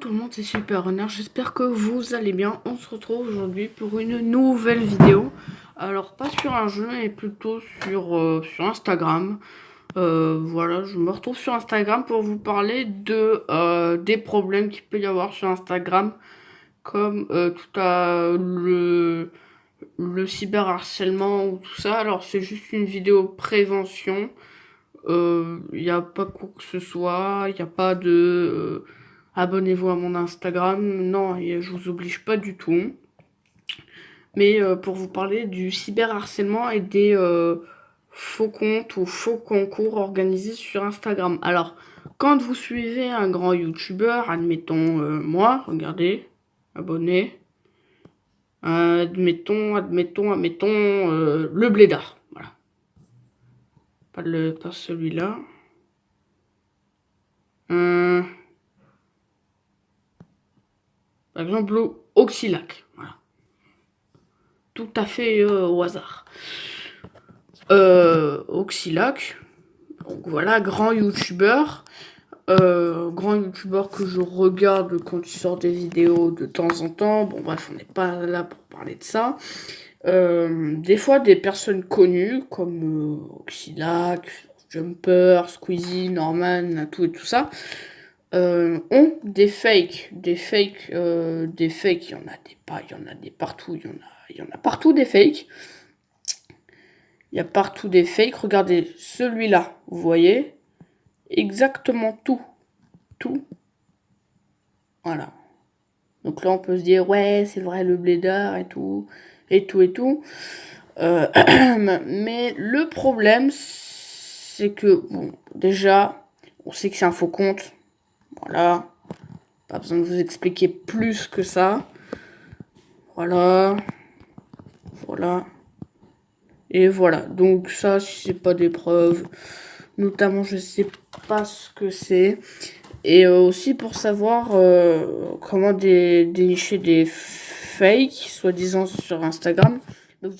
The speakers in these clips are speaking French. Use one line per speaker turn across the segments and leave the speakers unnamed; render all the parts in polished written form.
tout le monde, c'est Super Runner, j'espère que vous allez bien. On se retrouve aujourd'hui pour une nouvelle vidéo. Alors pas sur un jeu, mais plutôt sur Instagram. Voilà, je me retrouve sur Instagram pour vous parler des problèmes qu'il peut y avoir sur Instagram, comme le cyberharcèlement ou tout ça. Alors c'est juste une vidéo prévention. Il n'y a pas quoi que ce soit, il n'y a pas de abonnez-vous à mon Instagram. Non, je vous oblige pas du tout. Mais pour vous parler du cyberharcèlement et des faux comptes ou faux concours organisés sur Instagram. Alors, quand vous suivez un grand youtubeur, admettons moi, regardez, abonné, admettons, le blédard. Voilà. Pas celui-là. Par exemple, Oxylac. Voilà. Tout à fait au hasard. Oxylac. Donc voilà, grand youtubeur. Grand youtubeur que je regarde quand il sort des vidéos de temps en temps. Bon bref, on n'est pas là pour parler de ça. Des fois, des personnes connues comme Oxylac, Jumper, Squeezie, Norman, Natou et tout ça. Ont des fakes, il y en a des partout, il y en a partout des fakes. Il y a partout des fakes. Regardez celui-là, vous voyez exactement tout. Voilà. Donc là, on peut se dire ouais, c'est vrai le blédard et tout. Mais le problème, c'est que bon, déjà, on sait que c'est un faux compte. Voilà, pas besoin de vous expliquer plus que ça. Voilà, et voilà. Donc ça, si c'est pas des preuves, notamment je sais pas ce que c'est. Et aussi pour savoir comment dénicher des fakes, soi-disant sur Instagram. Donc,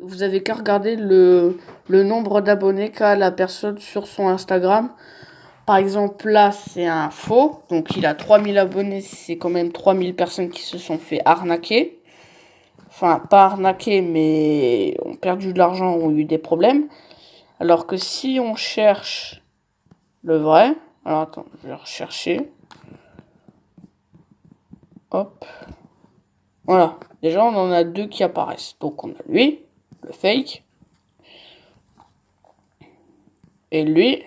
vous avez qu'à regarder le nombre d'abonnés qu'a la personne sur son Instagram. Par exemple, là, c'est un faux. Donc, il a 3000 abonnés. C'est quand même 3000 personnes qui se sont fait arnaquer. Enfin, pas arnaquer, mais ont perdu de l'argent, ont eu des problèmes. Alors que si on cherche le vrai... Alors, attends, je vais rechercher. Hop. Voilà. Déjà, on en a deux qui apparaissent. Donc, on a lui, le fake. Et lui...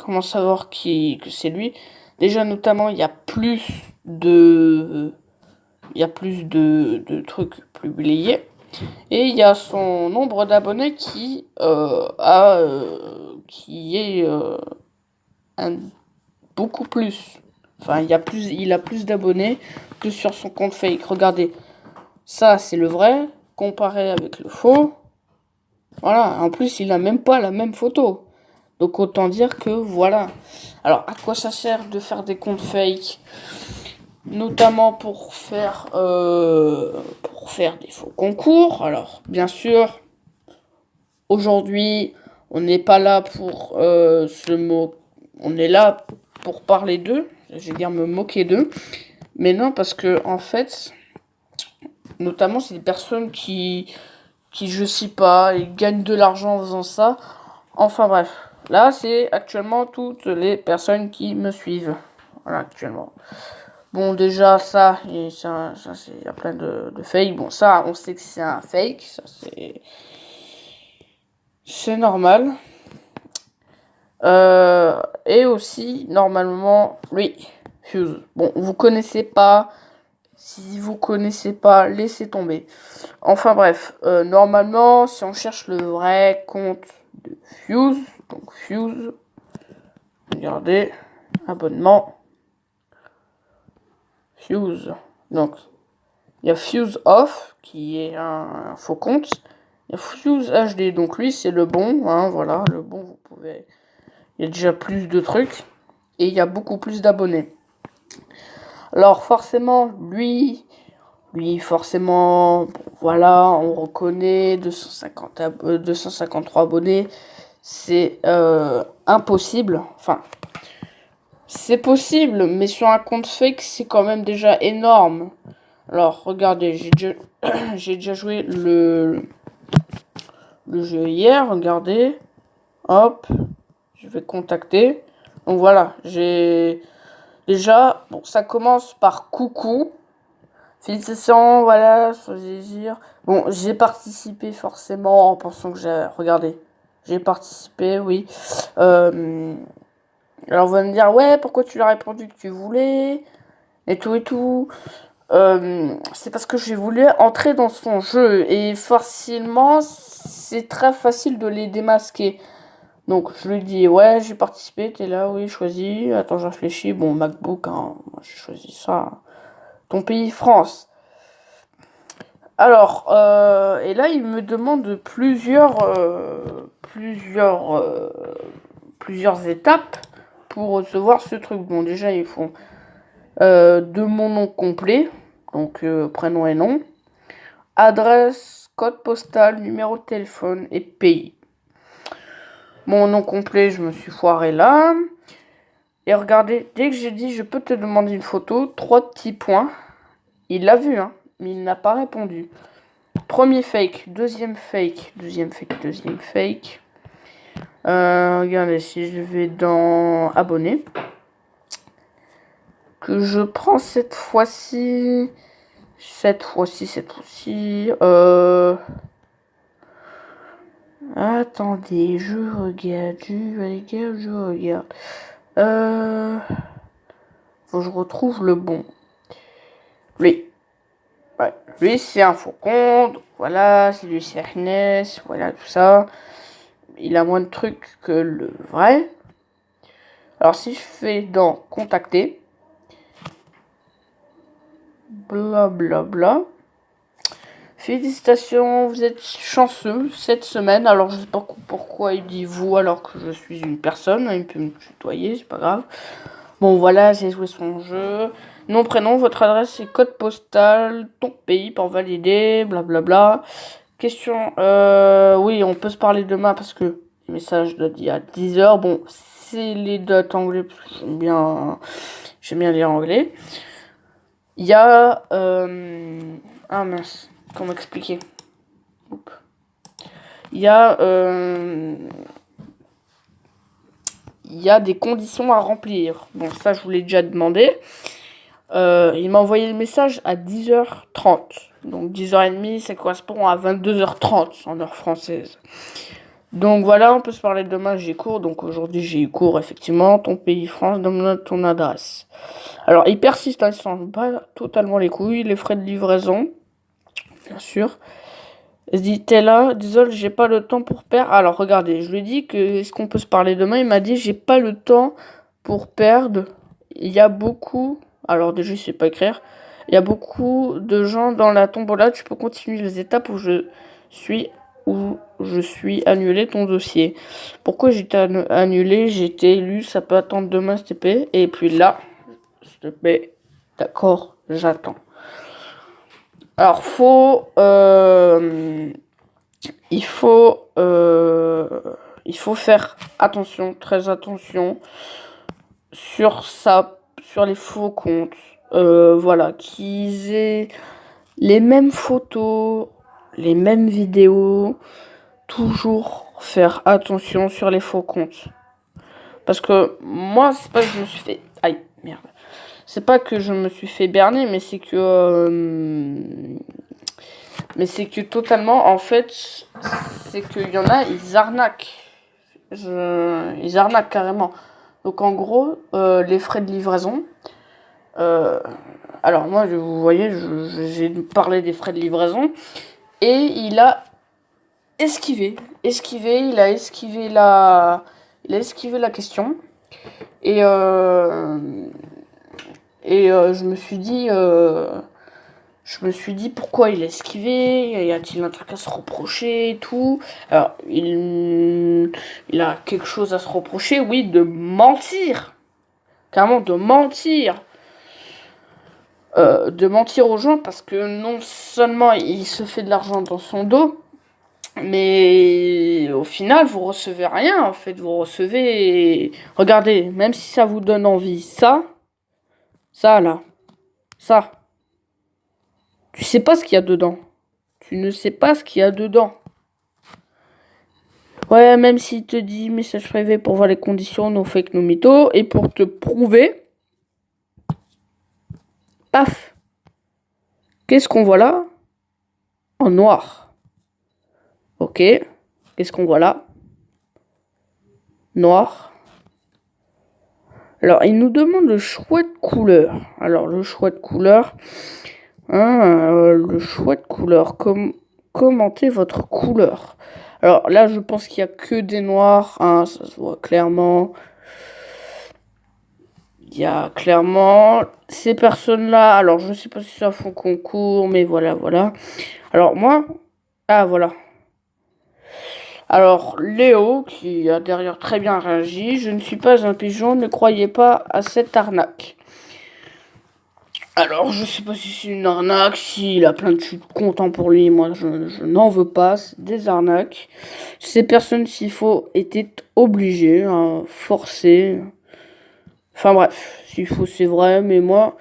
Comment savoir que c'est lui? Déjà, notamment, il y a plus de trucs publiés. Et il y a son nombre d'abonnés qui est beaucoup plus. Enfin, il a plus d'abonnés que sur son compte fake. Regardez, ça c'est le vrai, comparé avec le faux. Voilà, en plus, il a même pas la même photo. Donc autant dire que voilà. Alors à quoi ça sert de faire des comptes fake? Notamment pour faire des faux concours. Alors bien sûr, aujourd'hui, on n'est pas là pour on est là pour parler d'eux. Je vais dire me moquer d'eux. Mais non, parce que en fait, notamment c'est des personnes qui je sais pas, ils gagnent de l'argent en faisant ça. Enfin bref. Là, c'est actuellement toutes les personnes qui me suivent. Voilà, actuellement. Bon, déjà, il y a plein de fakes. Bon, ça, on sait que c'est un fake. Ça, c'est normal. Et aussi, normalement, lui, Fuse. Bon, vous connaissez pas. Si vous connaissez pas, laissez tomber. Enfin bref, normalement, si on cherche le vrai compte de Fuse, donc Fuse, regardez, abonnement, Fuse. Donc, il y a Fuse Off, qui est un faux compte. Il y a Fuse HD, donc lui, c'est le bon, hein, voilà, le bon, vous pouvez... Il y a déjà plus de trucs, et il y a beaucoup plus d'abonnés. Alors, forcément, lui, forcément, bon, voilà, on reconnaît 253 abonnés, c'est impossible. Enfin, C'est possible, mais sur un compte fake, c'est quand même déjà énorme. Alors, regardez, j'ai déjà joué le jeu hier, regardez. Hop, je vais contacter. Donc voilà, j'ai déjà, bon, ça commence par coucou. Félicitations, voilà, soyez dire. Bon, j'ai participé forcément en pensant que j'ai, regardez, j'ai participé, oui. Alors vous allez me dire, ouais, pourquoi tu l'as répondu que tu voulais, et tout et tout. C'est parce que j'ai voulu entrer dans son jeu, et facilement, c'est très facile de les démasquer. Donc je lui dis, ouais, j'ai participé, t'es là, oui, choisis. Attends, je réfléchis. Bon, MacBook, hein, moi j'ai choisi ça. Ton pays, France. Alors, et là, il me demande plusieurs étapes pour recevoir ce truc. Bon, déjà, ils font de mon nom complet, donc prénom et nom, adresse, code postal, numéro de téléphone et pays. Mon nom complet, je me suis foiré là. Et regardez, dès que j'ai dit je peux te demander une photo, 3 petits points. Il l'a vu, hein, mais il n'a pas répondu. Premier fake, deuxième fake, deuxième fake, deuxième fake. Regardez, si je vais dans abonner, que je prends cette fois-ci. Attendez, je regarde. Faut que je retrouve le bon. Lui. Ouais. Lui, c'est un faux compte. Voilà, c'est du CRNS. Voilà, tout ça. Il a moins de trucs que le vrai. Alors, si je fais dans contacter. Blablabla. Félicitations, vous êtes chanceux cette semaine. Alors, je sais pas pourquoi il dit vous alors que je suis une personne. Il peut me tutoyer, c'est pas grave. Bon, voilà, j'ai joué son jeu. Nom, prénom, votre adresse et code postal, ton pays pour valider, blablabla. Question, oui, on peut se parler demain parce que les messages datent d'il y a 10 heures. Bon, c'est les dates anglais parce que j'aime bien lire anglais. Il y a, ah mince, comment expliquer? Il y a, des conditions à remplir. Bon, ça, je vous l'ai déjà demandé. Il m'a envoyé le message à 10h30. Donc 10h30, ça correspond à 22h30 en heure française. Donc voilà, on peut se parler demain, j'ai cours. Donc aujourd'hui, j'ai eu cours, effectivement. Ton pays, France, donne ton adresse. Alors, il persiste, hein, il s'en bat totalement les couilles. Les frais de livraison, bien sûr. Il se dit, t'es là, désolé, j'ai pas le temps pour perdre. Alors, regardez, je lui ai dit que est-ce qu'on peut se parler demain. Il m'a dit, j'ai pas le temps pour perdre. Il y a beaucoup, alors déjà, je sais pas écrire. Il y a beaucoup de gens dans la tombola. Tu peux continuer les étapes où je suis annulé ton dossier. Pourquoi j'étais annulé? J'ai été élu, ça peut attendre demain, s'il te plaît. Et puis là, s'il te plaît, d'accord, j'attends. Alors, il faut faire attention, très attention sur les faux comptes. Voilà, qu'ils aient les mêmes photos, les mêmes vidéos. Toujours faire attention sur les faux comptes. Parce que moi, c'est pas que je me suis fait... Aïe, merde. C'est pas que je me suis fait berner, mais c'est que totalement, en fait, c'est qu'il y en a, ils arnaquent. Ils arnaquent carrément. Donc en gros, les frais de livraison. Alors moi, vous voyez, j'ai parlé des frais de livraison. Et il a esquivé, il a esquivé la question. Et je me suis dit pourquoi il a esquivé, y a-t-il un truc à se reprocher et tout. Alors il a quelque chose à se reprocher, oui, de mentir, carrément de mentir aux gens, parce que non seulement il se fait de l'argent dans son dos, Mais au final, vous recevez rien, en fait. Vous recevez... Regardez, même si ça vous donne envie, ça là, ça. Tu sais pas ce qu'il y a dedans. Tu ne sais pas ce qu'il y a dedans. Ouais, même s'il te dit message privé pour voir les conditions, nos fake, nos mythos, et pour te prouver, paf. Qu'est-ce qu'on voit là? En noir. Ok. Qu'est-ce qu'on voit là? Noir. Alors, il nous demande le choix de couleur. Alors, le choix de couleur. Le choix de couleur. Commentez votre couleur. Alors là, je pense qu'il n'y a que des noirs. Hein, ça se voit clairement. Il y a clairement ces personnes-là. Alors, je ne sais pas si ça font concours, mais voilà, voilà. Alors, moi... Ah, voilà. Alors, Léo, qui a derrière très bien réagi. Je ne suis pas un pigeon, ne croyez pas à cette arnaque. Alors, je sais pas si c'est une arnaque, s'il a plein de chutes contents pour lui. Moi, je n'en veux pas. C'est des arnaques. Ces personnes, s'il faut, étaient obligées, hein, forcées. Enfin bref, s'il faut, c'est vrai. Mais moi,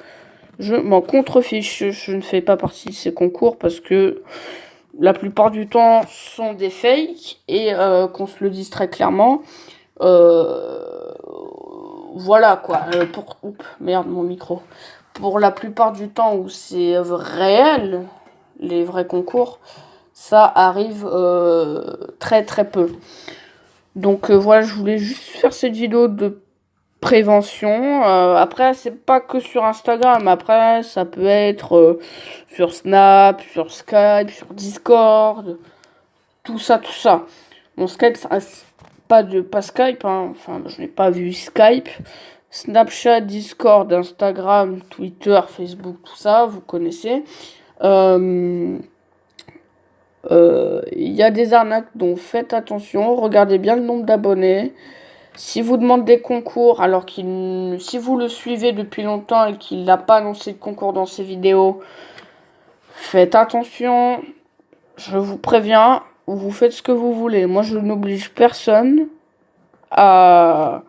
je m'en contrefiche. Je ne fais pas partie de ces concours parce que la plupart du temps sont des fakes. Et qu'on se le dise très clairement. Voilà quoi. Oups, merde, mon micro. Pour la plupart du temps où c'est réel, les vrais concours, ça arrive très très peu. Donc voilà, je voulais juste faire cette vidéo de prévention. Après, c'est pas que sur Instagram. Après, ça peut être sur Snap, sur Skype, sur Discord, tout ça, tout ça. Mon Skype, ça reste pas Skype, hein. Enfin, je n'ai pas vu Skype. Snapchat, Discord, Instagram, Twitter, Facebook, tout ça, vous connaissez. Il y a des arnaques, donc faites attention. Regardez bien le nombre d'abonnés. Si vous demandez des concours, alors si vous le suivez depuis longtemps et qu'il n'a pas annoncé de concours dans ses vidéos, faites attention. Je vous préviens, vous faites ce que vous voulez. Moi, je n'oblige personne à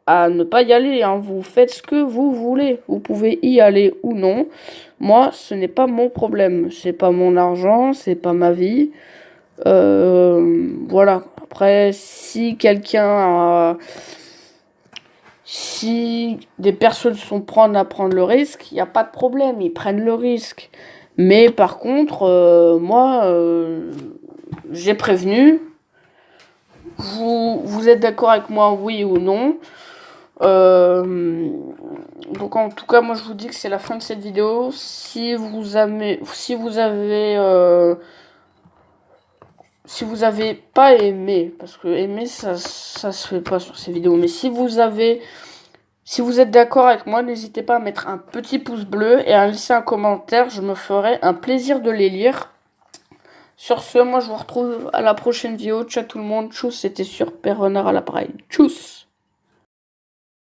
ne pas y aller, hein. Vous faites ce que vous voulez. Vous pouvez y aller ou non. Moi, ce n'est pas mon problème. C'est pas mon argent, c'est pas ma vie. Voilà. Après, si des personnes sont prêtes à prendre le risque, il n'y a pas de problème. Ils prennent le risque. Mais par contre, moi, j'ai prévenu. Vous êtes d'accord avec moi, oui ou non? Donc en tout cas, moi je vous dis que c'est la fin de cette vidéo. Si vous avez pas aimé, parce que aimer ça se fait pas sur ces vidéos, mais si vous êtes d'accord avec moi, n'hésitez pas à mettre un petit pouce bleu et à laisser un commentaire. Je me ferai un plaisir de les lire. Sur ce, moi je vous retrouve à la prochaine vidéo. Ciao tout le monde. Tchuss, c'était sur Père Renard à l'appareil. Tchuss.